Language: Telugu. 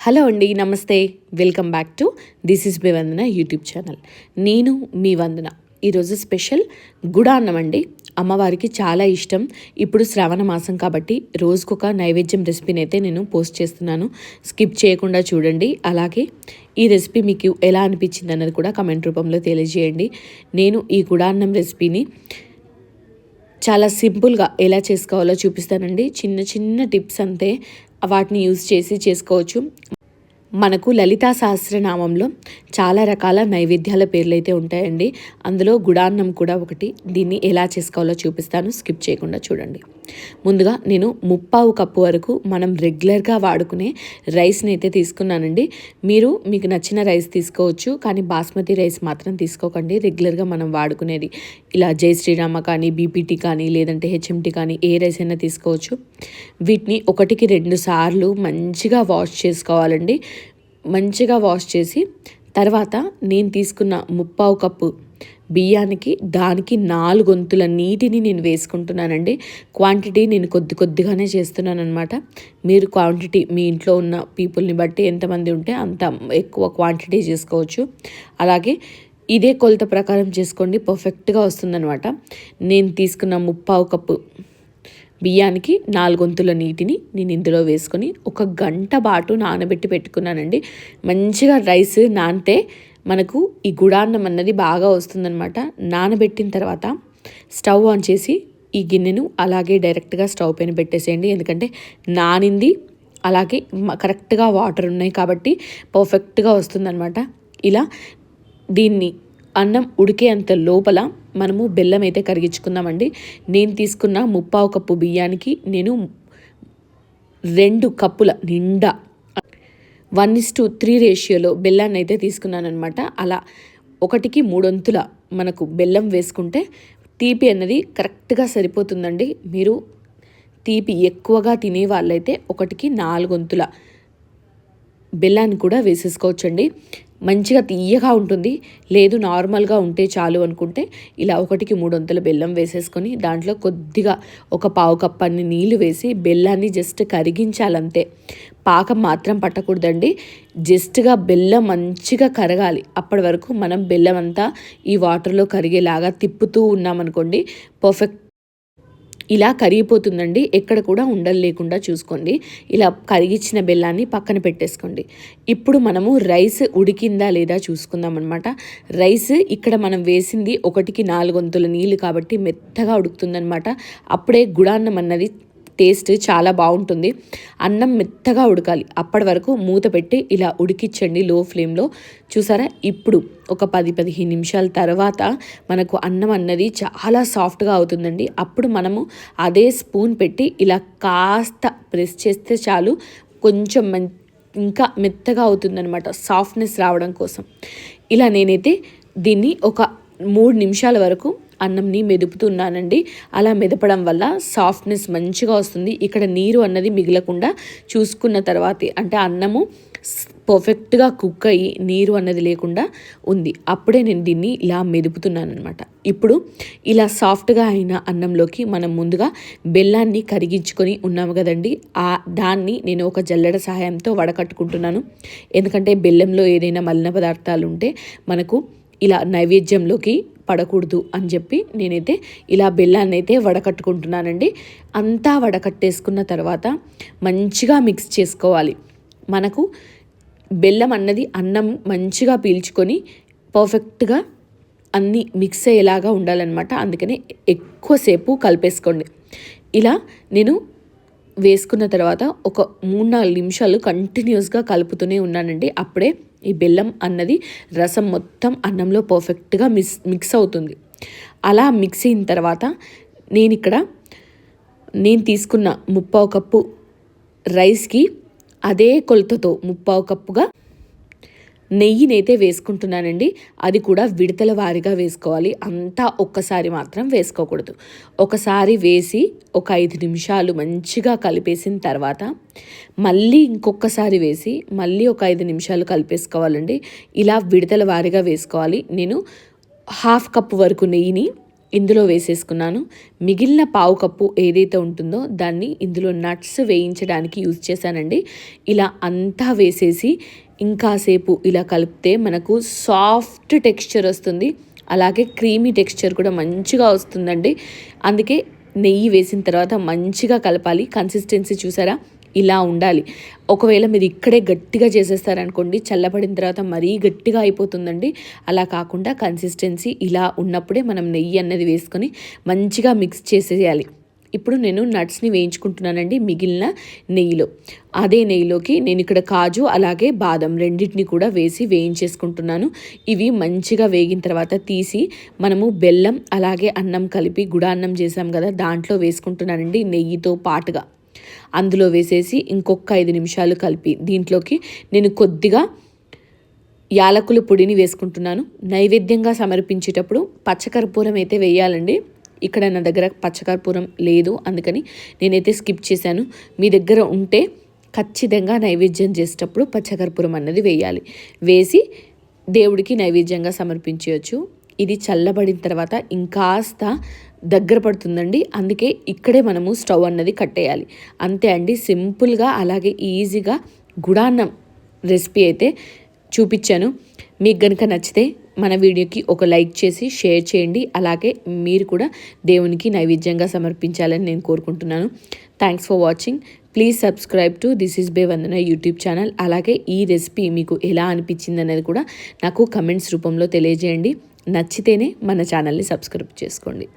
హలో అండి, నమస్తే. Welcome back to this is me Vandana YouTube channel. నేను మీ వందన. ఈరోజు స్పెషల్ గుడాన్నం అండి. అమ్మవారికి చాలా ఇష్టం. ఇప్పుడు శ్రావణ మాసం కాబట్టి రోజుకొక నైవేద్యం రెసిపీని అయితే నేను పోస్ట్ చేస్తున్నాను. స్కిప్ చేయకుండా చూడండి. అలాగే ఈ రెసిపీ మీకు ఎలా అనిపించింది అన్నది కూడా కమెంట్ రూపంలో తెలియజేయండి. నేను ఈ గుడాన్నం రెసిపీని చాలా సింపుల్గా ఎలా చేసుకోవాలో చూపిస్తానండి. చిన్న చిన్న టిప్స్ అంతే, వాటిని యూజ్ చేసి చేసుకోవచ్చు. మనకు లలితా సహస్రనామంలో చాలా రకాల నైవేద్యాల పేర్లు అయితే ఉంటాయండి. అందులో గుడాన్నం కూడా ఒకటి. దీన్ని ఎలా చేసుకోవాలో చూపిస్తాను, స్కిప్ చేయకుండా చూడండి. ముందుగా నేను 3/4 కప్పు వరకు మనం రెగ్యులర్గా వాడుకునే రైస్ని అయితే తీసుకున్నానండి. మీకు నచ్చిన రైస్ తీసుకోవచ్చు, కానీ బాస్మతి రైస్ మాత్రం తీసుకోకండి. రెగ్యులర్గా మనం వాడుకునేది ఇలా జై శ్రీరామ కానీ, బీపీటీ కానీ, లేదంటే హెచ్ఎంటీ కానీ, ఏ రైస్ అయినా తీసుకోవచ్చు. వీటిని 1కి 2 సార్లు మంచిగా వాష్ చేసుకోవాలండి. మంచిగా వాష్ చేసి తర్వాత నేను తీసుకున్న 3/4 కప్పు బియ్యానికి దానికి 4 వంతుల నీటిని నేను వేసుకుంటున్నానండి. క్వాంటిటీ నేను కొద్దిగానే చేస్తున్నాను అనమాట. మీరు క్వాంటిటీ మీ ఇంట్లో ఉన్న పీపుల్ని బట్టి ఎంతమంది ఉంటే అంత ఎక్కువ క్వాంటిటీ చేసుకోవచ్చు. అలాగే ఇదే కొలత ప్రకారం చేసుకోండి, పర్ఫెక్ట్గా వస్తుందన్నమాట. నేను తీసుకున్న 3/4 కప్పు బియ్యానికి 4 వంతుల నీటిని నేను ఇందులో వేసుకొని 1 గంట పాటు నానబెట్టి పెట్టుకున్నానండి. మంచిగా రైస్ నానితే మనకు ఈ గుడాన్నం అన్నది బాగా వస్తుందన్నమాట. నానబెట్టిన తర్వాత స్టవ్ ఆన్ చేసి ఈ గిన్నెను అలాగే డైరెక్ట్గా స్టవ్ పైన పెట్టేసేయండి. ఎందుకంటే నానింది, అలాగే కరెక్ట్గా వాటర్ ఉన్నాయి కాబట్టి పర్ఫెక్ట్గా వస్తుందన్నమాట. ఇలా దీన్ని అన్నం ఉడికే అంత లోపల మనము బెల్లం అయితే కరిగించుకుందామండి. నేను తీసుకున్న 3/4 కప్పు బియ్యానికి నేను 2 కప్పుల నిండా 1:3 రేషియోలో బెల్లాన్ని అయితే తీసుకున్నాను అనమాట. అలా 1కి 3 వంతుల మనకు బెల్లం వేసుకుంటే తీపి అన్నది కరెక్ట్గా సరిపోతుందండి. మీరు తీపి ఎక్కువగా తినే వాళ్ళైతే 1కి 4 వంతుల బెల్లాన్ని కూడా వేసేసుకోవచ్చండి. మంచిగా తీయగా ఉంటుంది. లేదు నార్మల్గా ఉంటే చాలు అనుకుంటే ఇలా 1కి 3 వంతుల బెల్లం వేసేసుకొని దాంట్లో కొద్దిగా 1/4 కప్పు నీళ్లు వేసి బెల్లాన్ని జస్ట్ కరిగించాలంతే. పాకం మాత్రం పట్టకూడదండి. జస్ట్గా బెల్లం మంచిగా కరగాలి. అప్పటి వరకు మనం బెల్లం అంతా ఈ వాటర్లో కరిగేలాగా తిప్పుతూ ఉన్నామనుకోండి, పర్ఫెక్ట్ ఇలా కరిగిపోతుందండి. ఎక్కడ కూడా ఉండలు లేకుండా చూసుకోండి. ఇలా కరిగించిన బెల్లాన్ని పక్కన పెట్టేసుకోండి. ఇప్పుడు మనము రైస్ ఉడికిందా లేదా చూసుకుందాం అనమాట. రైస్ ఇక్కడ మనం వేసింది 1కి 4 వంతుల నీళ్ళు కాబట్టి మెత్తగా ఉడుకుతుందనమాట. అప్పుడే గుడాన్నం అన్నది టేస్ట్ చాలా బాగుంటుంది. అన్నం మెత్తగా ఉడకాలి. అప్పటి వరకు మూత పెట్టి ఇలా ఉడికించండి లో ఫ్లేమ్లో. చూసారా, ఇప్పుడు ఒక 10-15 నిమిషాల తర్వాత మనకు అన్నం అన్నది చాలా సాఫ్ట్గా అవుతుందండి. అప్పుడు మనము అదే స్పూన్ పెట్టి ఇలా కాస్త ప్రెస్ చేస్తే చాలు, కొంచెం ఇంకా మెత్తగా అవుతుందన్నమాట, సాఫ్ట్నెస్ రావడం కోసం. ఇలా నేనైతే దీన్ని ఒక 3 నిమిషాల వరకు అన్నంని మెదుపుతున్నానండి. అలా మెదపడం వల్ల సాఫ్ట్నెస్ మంచిగా వస్తుంది. ఇక్కడ నీరు అన్నది మిగలకుండా చూసుకున్న తర్వాతే, అంటే అన్నము పర్ఫెక్ట్గా కుక్ అయ్యి నీరు అన్నది లేకుండా ఉంది. అప్పుడే నేను దీన్ని ఇలా మెదుపుతున్నాను అనమాట. ఇప్పుడు ఇలా సాఫ్ట్గా అయిన అన్నంలోకి మనం ముందుగా బెల్లాన్ని కరిగించుకొని ఉన్నాము కదండి, దాన్ని నేను ఒక జల్లెడ సహాయంతో వడకట్టుకుంటున్నాను. ఎందుకంటే బెల్లంలో ఏదైనా మలిన పదార్థాలు ఉంటే మనకు ఇలా నైవేద్యంలోకి పడకూడదు అని చెప్పి నేనైతే ఇలా బెల్లాన్ని అయితే వడకట్టుకుంటున్నానండి. అంతా వడకట్టేసుకున్న తర్వాత మంచిగా మిక్స్ చేసుకోవాలి. మనకు బెల్లం అన్నది అన్నం మంచిగా పీల్చుకొని పర్ఫెక్ట్గా అన్నీ మిక్స్ అయ్యేలాగా ఉండాలన్నమాట. అందుకని ఎక్కువసేపు కలిపేసుకోండి. ఇలా నేను వేసుకున్న తర్వాత ఒక 3-4 నిమిషాలు కంటిన్యూస్గా కలుపుతూనే ఉన్నానండి. అప్పుడే ఈ బెల్లం అన్నది రసం మొత్తం అన్నంలో పర్ఫెక్ట్గా మిక్స్ అవుతుంది. అలా మిక్స్ అయిన తర్వాత నేను తీసుకున్న 3/4 కప్పు రైస్కి అదే కొలతతో 3/4 కప్పుగా నెయ్యినైతే వేసుకుంటున్నానండి. అది కూడా విడతల వారీగా వేసుకోవాలి. అంతా ఒక్కసారి మాత్రం వేసుకోకూడదు. ఒకసారి వేసి ఒక 5 నిమిషాలు మంచిగా కలిపేసిన తర్వాత మళ్ళీ ఇంకొకసారి వేసి మళ్ళీ ఒక 5 నిమిషాలు కలిపేసుకోవాలండి. ఇలా విడతల వారీగా వేసుకోవాలి. నేను 1/2 కప్పు వరకు నెయ్యిని ఇందులో వేసేసుకున్నాను. మిగిలిన పావు కప్పు ఏదైతే ఉంటుందో దాన్ని ఇందులో నట్స్ వేయించడానికి యూజ్ చేశానండి. ఇలా అంతా వేసేసి ఇంకాసేపు ఇలా కలిపితే మనకు సాఫ్ట్ టెక్స్చర్ వస్తుంది, అలాగే క్రీమీ టెక్స్చర్ కూడా మంచిగా వస్తుందండి. అందుకే నెయ్యి వేసిన తర్వాత మంచిగా కలపాలి. కన్సిస్టెన్సీ చూసారా, ఇలా ఉండాలి. ఒకవేళ మీరు ఇక్కడే గట్టిగా చేసేస్తారనుకోండి, చల్లబడిన తర్వాత మరీ గట్టిగా అయిపోతుందండి. అలా కాకుండా కన్సిస్టెన్సీ ఇలా ఉన్నప్పుడే మనం నెయ్యి అన్నది వేసుకొని మంచిగా మిక్స్ చేసేయాలి. ఇప్పుడు నేను నట్స్ని వేయించుకుంటున్నానండి మిగిలిన నెయ్యిలో. అదే నెయ్యిలోకి నేను ఇక్కడ కాజు అలాగే బాదం రెండింటిని కూడా వేసి వేయించేసుకుంటున్నాను. ఇవి మంచిగా వేగిన తర్వాత తీసి మనము బెల్లం అలాగే అన్నం కలిపి గుడాన్నం చేసాం కదా, దాంట్లో వేసుకుంటున్నానండి నెయ్యితో పాటుగా. అందులో వేసేసి ఇంకొక 5 నిమిషాలు కలిపి దీంట్లోకి నేను కొద్దిగా యాలకుల పొడిని వేసుకుంటున్నాను. నైవేద్యంగా సమర్పించేటప్పుడు పచ్చకర్పూరం అయితే వేయాలండి. ఇక్కడ నా దగ్గర పచ్చకర్పూరం లేదు, అందుకని నేనైతే స్కిప్ చేశాను. మీ దగ్గర ఉంటే ఖచ్చితంగా నైవేద్యం చేసేటప్పుడు పచ్చకర్పూరం అన్నది వేయాలి. వేసి దేవుడికి నైవేద్యంగా సమర్పించవచ్చు. ఇది చల్లబడిన తర్వాత ఇంకాస్త దగ్గర పడుతుందండి. అందుకే ఇక్కడే మనము స్టవ్ అన్నది కట్టేయాలి. అంతే అండి, సింపుల్గా అలాగే ఈజీగా గుడాన్నం రెసిపీ అయితే చూపించాను. మీకు కనుక నచ్చితే మన వీడియోకి ఒక లైక్ చేసి షేర్ చేయండి. అలాగే మీరు కూడా దేవునికి నైవేద్యంగా సమర్పించాలని నేను కోరుకుంటున్నాను. Thanks for watching. Please subscribe to this is బే వందన యూట్యూబ్ ఛానల్. అలాగే ఈ రెసిపీ మీకు ఎలా అనిపించింది అనేది కూడా నాకు కమెంట్స్ రూపంలో తెలియజేయండి. నచ్చితేనే మన ఛానల్ని సబ్స్క్రైబ్ చేసుకోండి.